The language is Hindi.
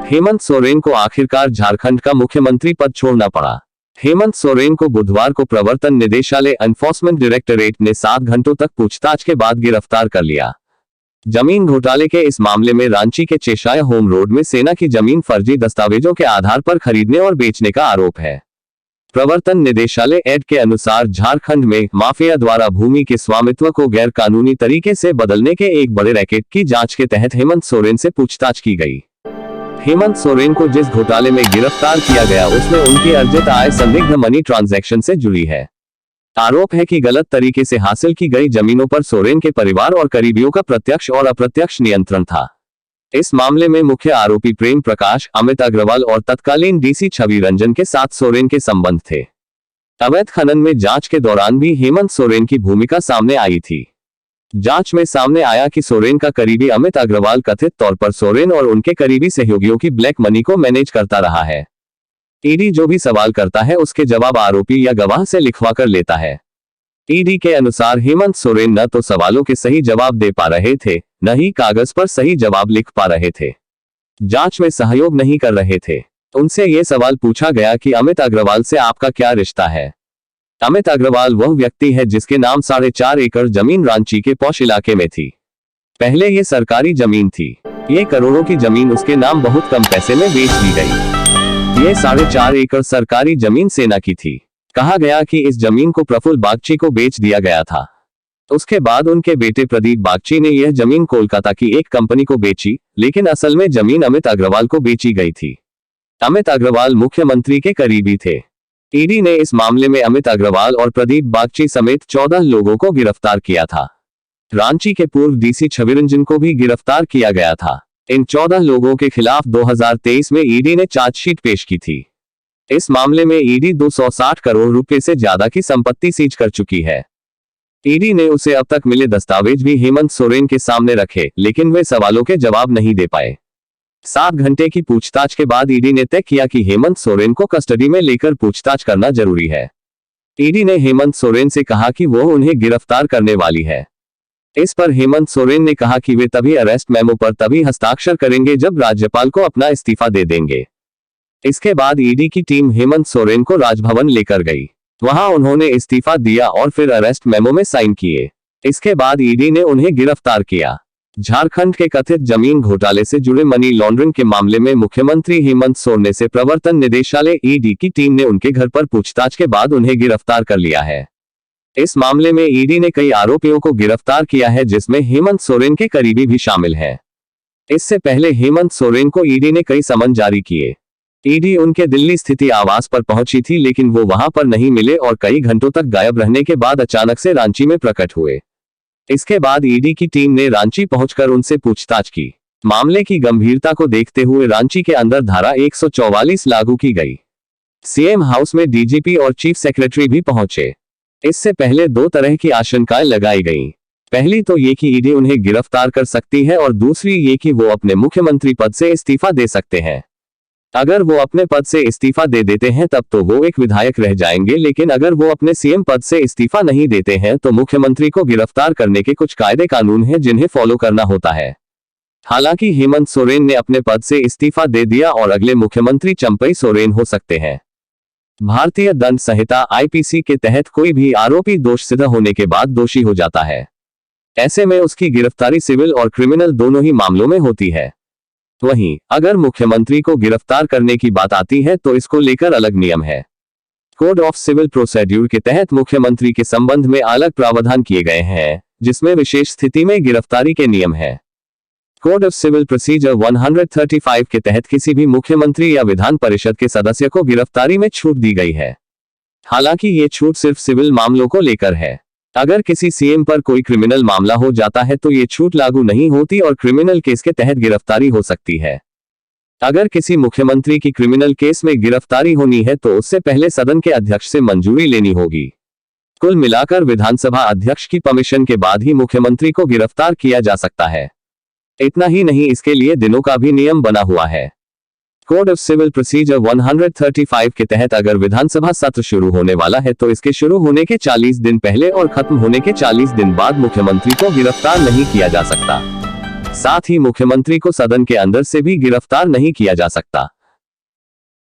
हेमंत सोरेन को आखिरकार झारखंड का मुख्यमंत्री पद छोड़ना पड़ा। हेमंत सोरेन को बुधवार को प्रवर्तन निदेशालय एनफोर्समेंट डायरेक्टरेट ने 7 घंटों तक पूछताछ के बाद गिरफ्तार कर लिया। जमीन घोटाले के इस मामले में रांची के चेशाया होम रोड में सेना की जमीन फर्जी दस्तावेजों के आधार पर खरीदने और बेचने का आरोप है। प्रवर्तन निदेशालय एड के अनुसार झारखंड में माफिया द्वारा भूमि के स्वामित्व को गैर कानूनी तरीके से बदलने के एक बड़े रैकेट की जांच के तहत हेमंत सोरेन से पूछताछ की गई। हेमंत सोरेन को जिस घोटाले में गिरफ्तार किया गया उसमें उनकी अर्जित आय संदिग्ध मनी ट्रांजैक्शन से जुड़ी है। आरोप है कि गलत तरीके से हासिल की गई जमीनों पर सोरेन के परिवार और करीबियों का प्रत्यक्ष और अप्रत्यक्ष नियंत्रण था। इस मामले में मुख्य आरोपी प्रेम प्रकाश, अमित अग्रवाल और तत्कालीन डीसी छवि रंजन के साथ सोरेन के संबंध थे। अवैध खनन में जांच के दौरान भी हेमंत सोरेन की भूमिका सामने आई थी। जांच में सामने आया कि सोरेन का करीबी अमित अग्रवाल कथित तौर पर सोरेन और उनके करीबी सहयोगियों की ब्लैक मनी को मैनेज करता रहा है। ईडी जो भी सवाल करता है उसके जवाब आरोपी या गवाह से लिखवा कर लेता है। ईडी के अनुसार हेमंत सोरेन न तो सवालों के सही जवाब दे पा रहे थे, न ही कागज पर सही जवाब लिख पा रहे थे। जांच में सहयोग नहीं कर रहे थे। उनसे ये सवाल पूछा गया कि अमित अग्रवाल से आपका क्या रिश्ता है। अमित अग्रवाल वह व्यक्ति है जिसके नाम 4.5 एकड़ जमीन रांची के पौष इलाके में थी। पहले ये सरकारी जमीन थी। ये करोड़ों की जमीन उसके नाम बहुत कम पैसे में बेच दी गई। ये 4.5 एकड़ सरकारी जमीन सेना की थी। कहा गया कि इस जमीन को प्रफुल्ल बागची को बेच दिया गया था। उसके बाद उनके बेटे प्रदीप बागची ने यह जमीन कोलकाता की एक कंपनी को बेची, लेकिन असल में जमीन अमित अग्रवाल को बेची गई थी। अमित अग्रवाल मुख्यमंत्री के करीबी थे। ईडी ने इस मामले में अमित अग्रवाल और प्रदीप बागची समेत 14 लोगों को गिरफ्तार किया था। रांची के पूर्व डीसी छविरंजन को भी गिरफ्तार किया गया था। इन 14 लोगों के खिलाफ 2023 में ईडी ने चार्जशीट पेश की थी। इस मामले में ईडी 260 करोड़ रुपए से ज्यादा की संपत्ति सीज कर चुकी है। ईडी ने उसे अब तक मिले दस्तावेज भी हेमंत सोरेन के सामने रखे, लेकिन वे सवालों के जवाब नहीं दे पाए। 7 घंटे की पूछताछ के बाद ईडी ने तय किया कि हेमंत सोरेन को कस्टडी में लेकर पूछताछ करना जरूरी है। ईडी ने हेमंत सोरेन से कहा कि वो उन्हें गिरफ्तार करने वाली है। इस पर हेमंत सोरेन ने कहा कि वे तभी अरेस्ट मेमो पर तभी हस्ताक्षर करेंगे जब राज्यपाल को अपना इस्तीफा दे देंगे। इसके बाद ईडी की टीम हेमंत सोरेन को राजभवन लेकर गई। वहां उन्होंने इस्तीफा दिया और फिर अरेस्ट मेमो में साइन किए। इसके बाद ईडी ने उन्हें गिरफ्तार किया। झारखंड के कथित जमीन घोटाले से जुड़े मनी लॉन्ड्रिंग के मामले में मुख्यमंत्री हेमंत सोरेन से प्रवर्तन निदेशालय ईडी की टीम ने उनके घर पर पूछताछ के बाद उन्हें गिरफ्तार कर लिया है। इस मामले में ईडी ने कई आरोपियों को गिरफ्तार किया है, जिसमें हेमंत सोरेन के करीबी भी शामिल हैं। इससे पहले हेमंत सोरेन को ईडी ने कई समन जारी किए। ईडी उनके दिल्ली स्थित आवास पर पहुंची थी, लेकिन वो वहां पर नहीं मिले और कई घंटों तक गायब रहने के बाद अचानक से रांची में प्रकट हुए। इसके बाद ईडी की टीम ने रांची पहुंचकर उनसे पूछताछ की। मामले की गंभीरता को देखते हुए रांची के अंदर धारा 144 लागू की गई। सीएम हाउस में डीजीपी और चीफ सेक्रेटरी भी पहुंचे। इससे पहले 2 तरह की आशंकाएं लगाई गईं। पहली तो ये कि ईडी उन्हें गिरफ्तार कर सकती है और दूसरी ये कि वो अपने मुख्यमंत्री पद से इस्तीफा दे सकते हैं। अगर वो अपने पद से इस्तीफा दे देते हैं तब तो वो एक विधायक रह जाएंगे, लेकिन अगर वो अपने सीएम पद से इस्तीफा नहीं देते हैं तो मुख्यमंत्री को गिरफ्तार करने के कुछ कायदे कानून हैं जिन्हें फॉलो करना होता है। हालांकि हेमंत सोरेन ने अपने पद से इस्तीफा दे दिया और अगले मुख्यमंत्री चंपई सोरेन हो सकते हैं। भारतीय दंड संहिता आईपीसी के तहत कोई भी आरोपी दोष सिद्ध होने के बाद दोषी हो जाता है। ऐसे में उसकी गिरफ्तारी सिविल और क्रिमिनल दोनों ही मामलों में होती है। वहीं अगर मुख्यमंत्री को गिरफ्तार करने की बात आती है तो इसको लेकर अलग नियम है। कोड ऑफ सिविल प्रोसीड्यूर के तहत मुख्यमंत्री के संबंध में अलग प्रावधान किए गए हैं, जिसमें विशेष स्थिति में गिरफ्तारी के नियम है। कोड ऑफ सिविल प्रोसीजर 135 के तहत किसी भी मुख्यमंत्री या विधान परिषद के सदस्य को गिरफ्तारी में छूट दी गई है। हालांकि ये छूट सिर्फ सिविल मामलों को लेकर है। अगर किसी सीएम पर कोई क्रिमिनल मामला हो जाता है तो ये छूट लागू नहीं होती और क्रिमिनल केस के तहत गिरफ्तारी हो सकती है। अगर किसी मुख्यमंत्री की क्रिमिनल केस में गिरफ्तारी होनी है तो उससे पहले सदन के अध्यक्ष से मंजूरी लेनी होगी। कुल मिलाकर विधानसभा अध्यक्ष की परमिशन के बाद ही मुख्यमंत्री को गिरफ्तार किया जा सकता है। इतना ही नहीं, इसके लिए दिनों का भी नियम बना हुआ है। कोड ऑफ सिविल प्रोसीजर 135 के तहत अगर विधानसभा सत्र शुरू होने वाला है तो इसके शुरू होने के 40 दिन पहले और खत्म होने के 40 दिन बाद मुख्यमंत्री को गिरफ्तार नहीं किया जा सकता। साथ ही मुख्यमंत्री को सदन के अंदर से भी गिरफ्तार नहीं किया जा सकता।